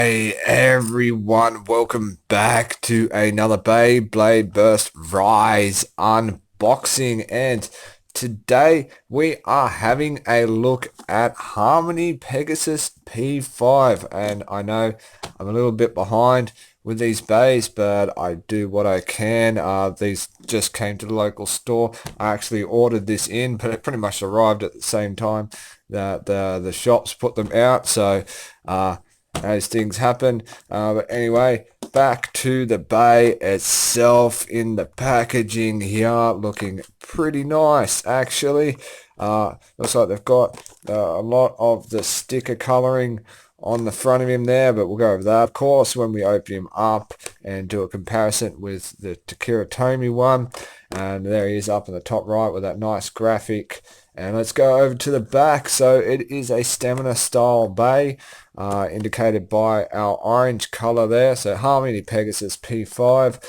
G'day everyone, welcome back to another Beyblade Burst Rise unboxing, and today we are having a look at Harmony Pegasus P5. And I know I'm a little bit behind with these bays, but I do what I can. These just came to the local store. I actually ordered this in, but it pretty much arrived at the same time that the shops put them out, so as things happen. But anyway, back to the bay itself. In the packaging here, looking pretty nice actually. Looks like they've got a lot of the sticker coloring on the front of him there, but we'll go over that of course when we open him up and do a comparison with the Takira Tomy one. And there he is up in the top right with that nice graphic. And let's go over to the back. So it is a stamina style bay, indicated by our orange color there. So Harmony Pegasus P5.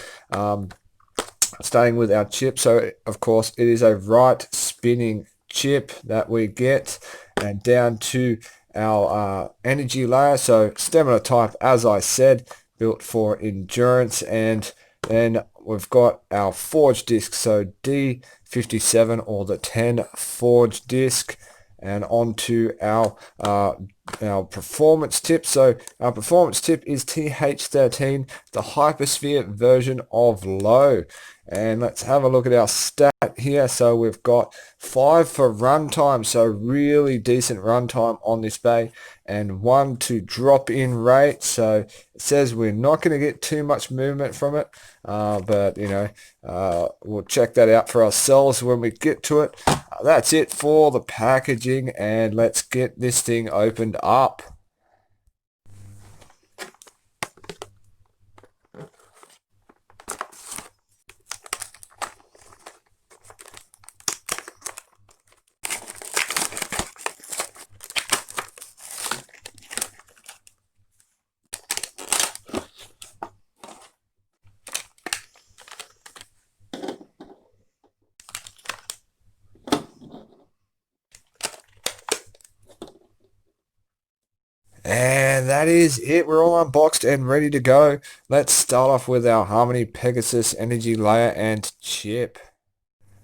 Starting with our chip, so of course it is a right spinning chip that we get, and down to our energy layer, so stamina type, as I said, built for endurance. And then we've got our forge disc, so D57 or the 10 forge disc, and onto our performance tip. So our performance tip is TH13, the Hypersphere version of low. And let's have a look at our stat here. So we've got 5 for runtime, so really decent runtime on this bay, and 1 to drop in rate. So it says we're not going to get too much movement from it, but you know, we'll check that out for ourselves when we get to it. That's it for the packaging, and let's get this thing opened up. And that is it. We're all unboxed and ready to go. Let's start off with our Harmony Pegasus energy layer and chip.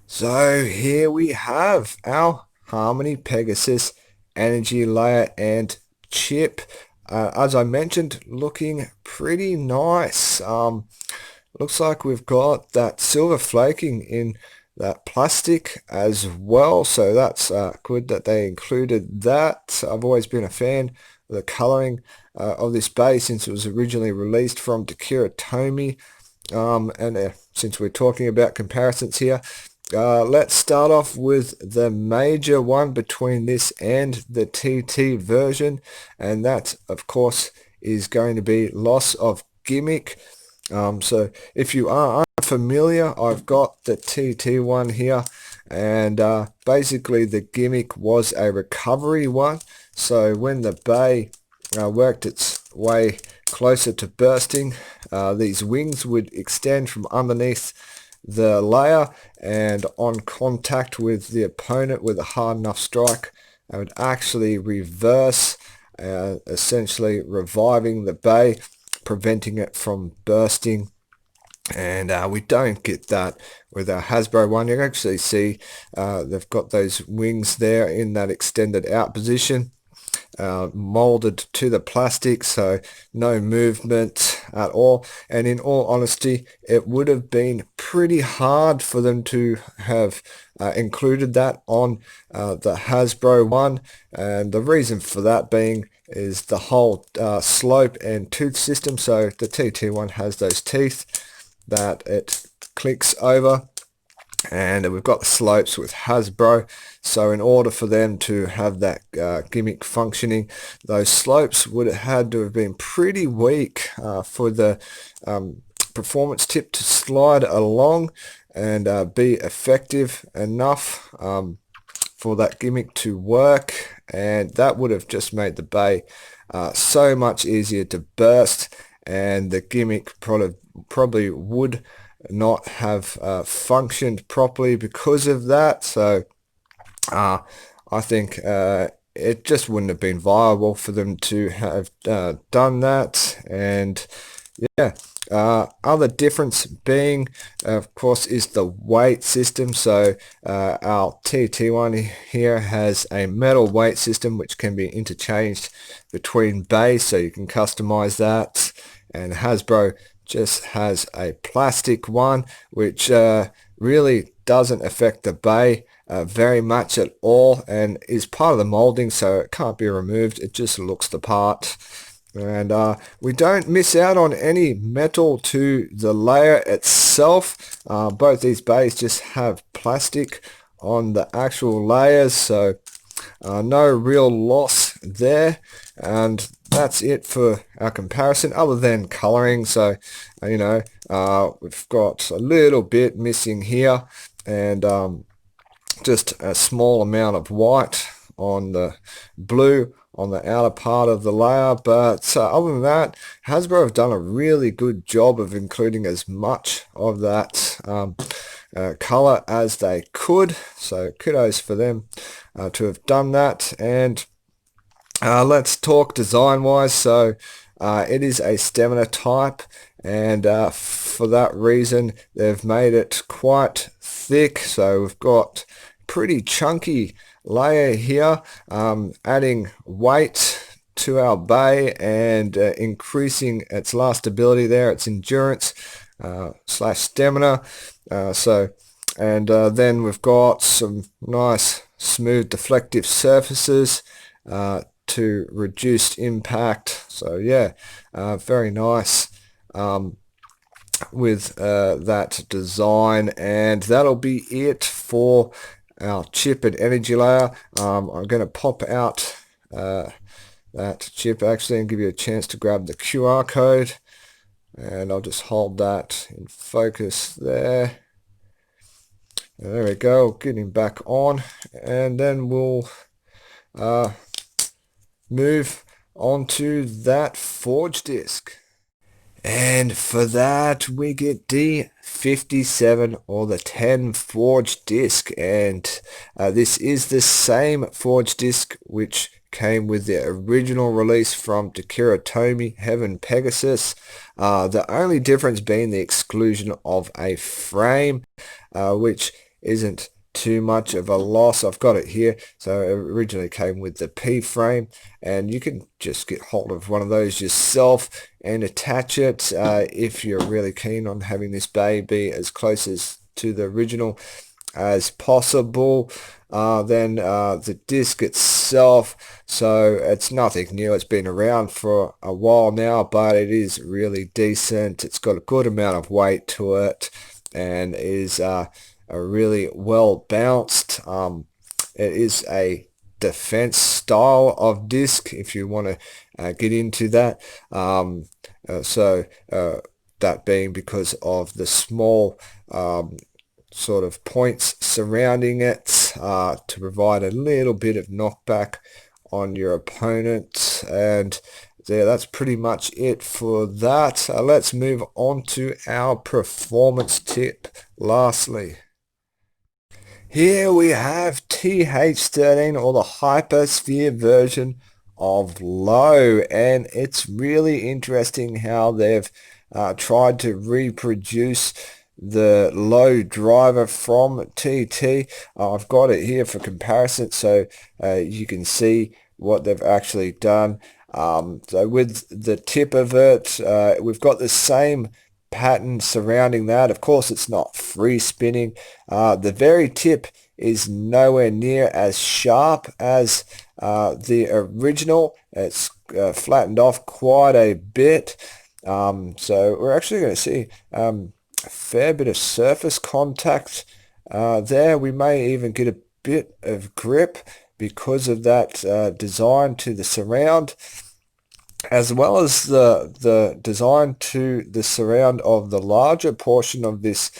So here we have our Harmony Pegasus energy layer and chip. As I mentioned, looking pretty nice. Looks like we've got that silver flaking in that plastic as well, so that's good that they included that. I've always been a fan of the coloring of this bay since it was originally released from Takira Tomy. And since we're talking about comparisons here, let's start off with the major one between this and the TT version, and that of course is going to be loss of gimmick. So if you are unfamiliar, I've got the TT one here, and basically the gimmick was a recovery one. So when the bay worked its way closer to bursting, these wings would extend from underneath the layer, and on contact with the opponent with a hard enough strike, they would actually reverse, essentially reviving the bay, preventing it from bursting. And we don't get that with our Hasbro one. You can actually see they've got those wings there in that extended out position, molded to the plastic, so no movement at all. And in all honesty, it would have been pretty hard for them to have included that on the Hasbro one, and the reason for that being is the whole slope and tooth system. So the TT one has those teeth that it clicks over, and we've got the slopes with Hasbro. So in order for them to have that gimmick functioning, those slopes would have had to have been pretty weak for the performance tip to slide along and be effective enough for that gimmick to work. And that would have just made the bay so much easier to burst, and the gimmick probably would not have functioned properly because of that. So I think it just wouldn't have been viable for them to have done that. And yeah, other difference being, of course, is the weight system. So our TT one here has a metal weight system which can be interchanged between bays, so you can customize that. And Hasbro just has a plastic one which really doesn't affect the bay very much at all, and is part of the molding, so it can't be removed. It just looks the part. And we don't miss out on any metal to the layer itself. Both these bays just have plastic on the actual layers, so no real loss there. And that's it for our comparison, other than coloring. So we've got a little bit missing here, and just a small amount of white on the blue on the outer part of the layer. But other than that, Hasbro have done a really good job of including as much of that color as they could, so kudos for them to have done that. And let's talk design wise. So it is a stamina type, and for that reason they've made it quite thick. So we've got pretty chunky layer here, adding weight to our bay and increasing its lastability there, its endurance slash stamina. Then we've got some nice smooth deflective surfaces to reduce impact. So yeah, very nice with that design. And that'll be it for our chip and energy layer. I'm going to pop out that chip actually and give you a chance to grab the QR code, and I'll just hold that in focus there. And there we go, getting back on, and then we'll move on to that forge disc. And for that we get D57, or the 10 forge disc, and this is the same forge disc which came with the original release from Takara Tomy, Heaven Pegasus. The only difference being the exclusion of a frame, which isn't too much of a loss. I've got it here. So it originally came with the P frame, and you can just get hold of one of those yourself and attach it if you're really keen on having this bay be as close as to the original as possible. Then the disc itself, so it's nothing new. It's been around for a while now, but it is really decent. It's got a good amount of weight to it, and is a really well bounced. It is a defense style of disc, if you want to get into that. That being because of the small sort of points surrounding it to provide a little bit of knockback on your opponent. And there, that's pretty much it for that. Let's move on to our performance tip lastly. Here we have TH13, or the Hypersphere version of Low, and it's really interesting how they've tried to reproduce the Low driver from TT. I've got it here for comparison, so you can see what they've actually done. So with the tip of it, we've got the same pattern surrounding that. Of course, it's not free spinning. The very tip is nowhere near as sharp as the original. It's flattened off quite a bit. So we're actually going to see a fair bit of surface contact there. We may even get a bit of grip because of that design to the surround, as well as the design to the surround of the larger portion of this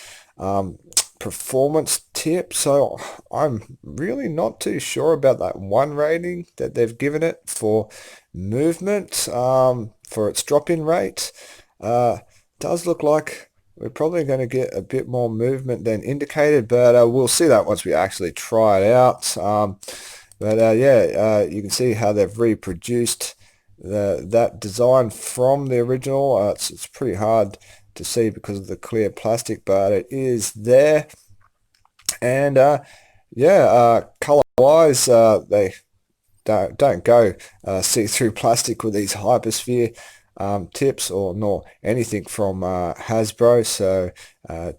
performance tip. So I'm really not too sure about that 1 rating that they've given it for movement, for its drop-in rate. Does look like we're probably going to get a bit more movement than indicated, but we'll see that once we actually try it out. But yeah, you can see how they've reproduced that design from the original. It's pretty hard to see because of the clear plastic, but it is there. And yeah, color-wise, they don't go see-through plastic with these Hypersphere tips or nor anything from Hasbro, so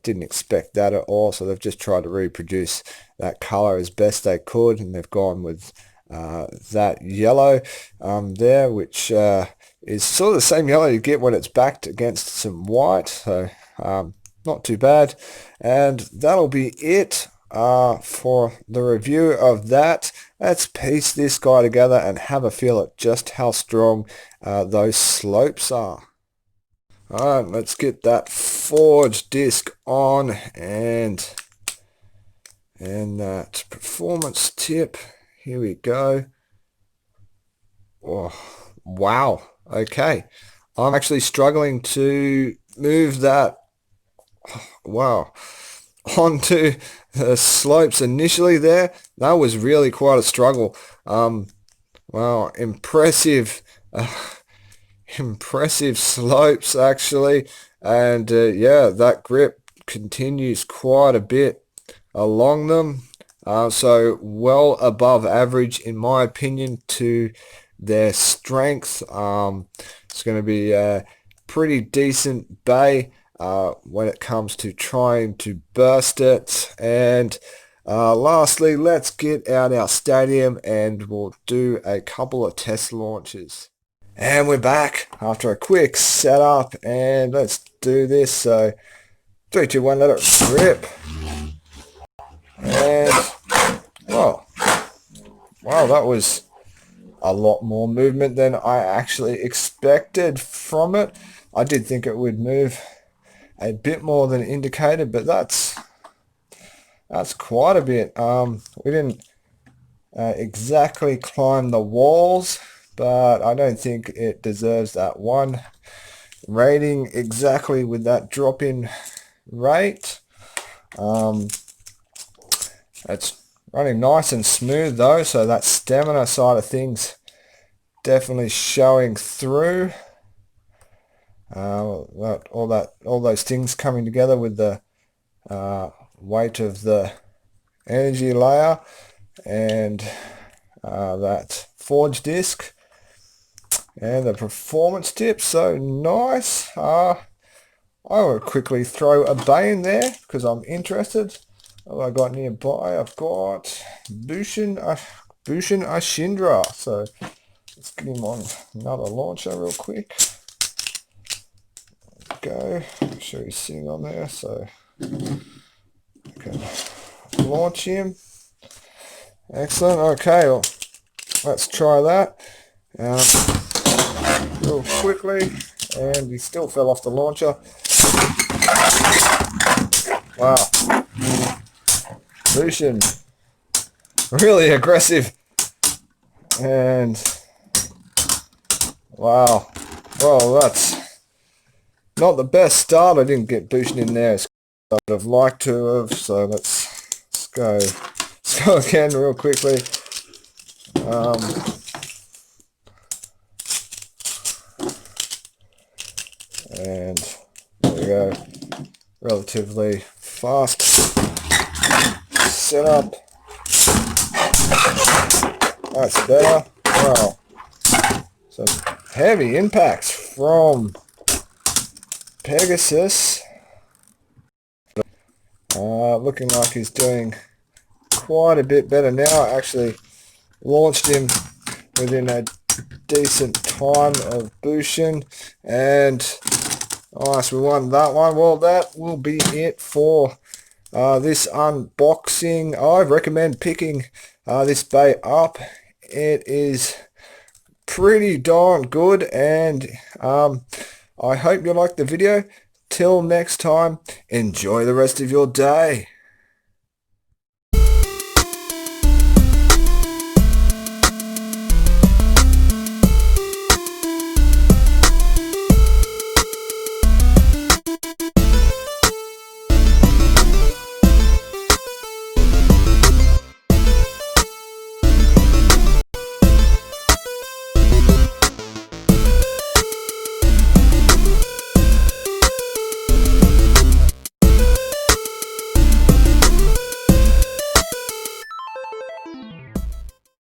didn't expect that at all. So they've just tried to reproduce that color as best they could, and they've gone with that yellow there, which is sort of the same yellow you get when it's backed against some white, so not too bad. And that'll be it for the review of that. Let's piece this guy together and have a feel at just how strong those slopes are. Alright, let's get that forge disc on and that performance tip. Here we go. Oh, wow. Okay. I'm actually struggling to move that, wow, onto the slopes initially there. That was really quite a struggle. Wow, impressive, impressive slopes actually. And yeah, that grip continues quite a bit along them. So well above average in my opinion to their strength. It's going to be a pretty decent bay when it comes to trying to burst it. And lastly, let's get out our stadium and we'll do a couple of test launches. And we're back after a quick setup, and let's do this. So 3, 2, 1, let it rip. And well, wow, that was a lot more movement than I actually expected from it. I did think it would move a bit more than indicated, but that's quite a bit. We didn't exactly climb the walls, but I don't think it deserves that 1 rating exactly with that drop-in rate. It's running nice and smooth though, so that stamina side of things definitely showing through. All those things coming together with the weight of the energy layer and that forge disc and the performance tip. So nice. I will quickly throw a bay in there because I'm interested. What have I got nearby? I've got Bushin Ashindra. So let's get him on another launcher real quick. Go. Make sure he's sitting on there. So okay, launch him. Excellent. Okay, well, let's try that real quickly. And he still fell off the launcher. Wow. Lucian, really aggressive. And wow. Well, that's not the best start. I didn't get Bushin in there as I would have liked to have. So let's go. Let's go again real quickly. And there we go. Relatively fast setup. That's better. Wow. Some heavy impacts from Pegasus. Looking like he's doing quite a bit better now. I actually launched him within a decent time of Bushin, and nice, we won that one. Well, that will be it for this unboxing. I recommend picking this bay up. It is pretty darn good, and I hope you liked the video. Till next time, enjoy the rest of your day.